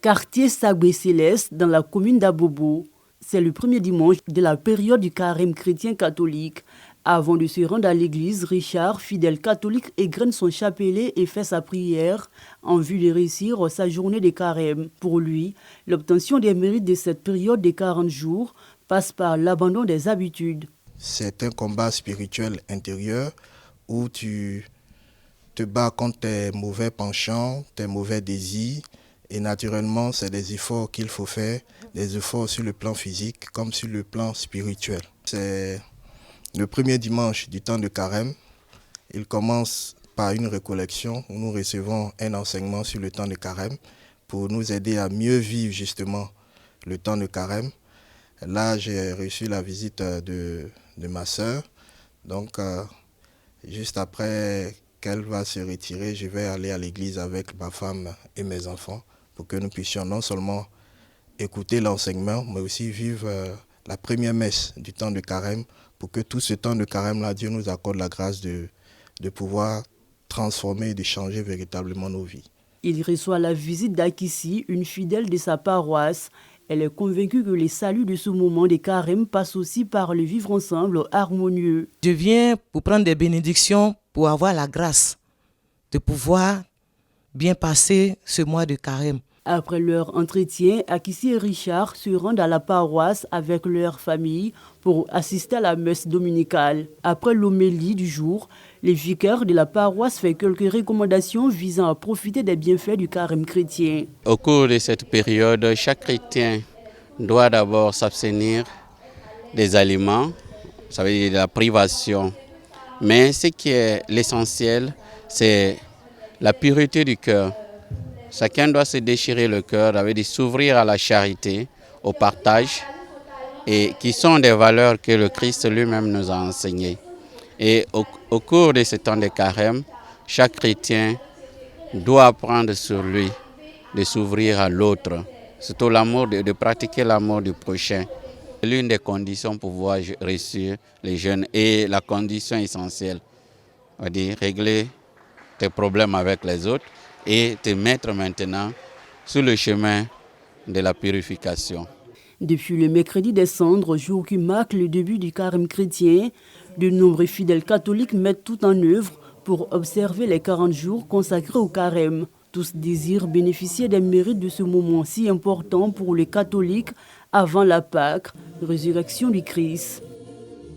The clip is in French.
quartier Sagué-Céleste dans la commune d'Abobo. C'est le premier dimanche de la période du carême chrétien catholique. Avant de se rendre à l'église, Richard, fidèle catholique, égrène son chapelet et fait sa prière en vue de réussir sa journée de carême. Pour lui, l'obtention des mérites de cette période de 40 jours passe par l'abandon des habitudes. C'est un combat spirituel intérieur où tu te bats contre tes mauvais penchants, tes mauvais désirs. Et naturellement, c'est des efforts qu'il faut faire, des efforts sur le plan physique comme sur le plan spirituel. C'est le premier dimanche du temps de carême. Il commence par une récollection où nous recevons un enseignement sur le temps de carême pour nous aider à mieux vivre justement le temps de carême. Là, j'ai reçu la visite de ma sœur. Donc, juste après qu'elle va se retirer, je vais aller à l'église avec ma femme et mes enfants pour que nous puissions non seulement écouter l'enseignement, mais aussi vivre la première messe du temps de carême pour que tout ce temps de carême-là, Dieu nous accorde la grâce de pouvoir transformer et de changer véritablement nos vies. Il reçoit la visite d'Akissi, une fidèle de sa paroisse. Elle est convaincue que le salut de ce moment de carême passe aussi par le vivre ensemble harmonieux. Je viens pour prendre des bénédictions, pour avoir la grâce de pouvoir bien passer ce mois de carême. Après leur entretien, Akissi et Richard se rendent à la paroisse avec leur famille pour assister à la messe dominicale. Après l'homélie du jour, le vicaire de la paroisse fait quelques recommandations visant à profiter des bienfaits du carême chrétien. Au cours de cette période, chaque chrétien doit d'abord s'abstenir des aliments, ça veut dire de la privation. Mais ce qui est l'essentiel, c'est la pureté du cœur. Chacun doit se déchirer le cœur, ça veut dire s'ouvrir à la charité, au partage, et qui sont des valeurs que le Christ lui-même nous a enseignées. Et au cours de ce temps de carême, chaque chrétien doit apprendre sur lui de s'ouvrir à l'autre, surtout l'amour, de pratiquer l'amour du prochain. C'est l'une des conditions pour pouvoir réussir les jeunes et la condition essentielle, on va dire régler tes problèmes avec les autres et te mettre maintenant sur le chemin de la purification. Depuis le mercredi des cendres, jour qui marque le début du carême chrétien, de nombreux fidèles catholiques mettent tout en œuvre pour observer les 40 jours consacrés au carême. Tous désirent bénéficier des mérites de ce moment si important pour les catholiques avant la Pâque, résurrection du Christ.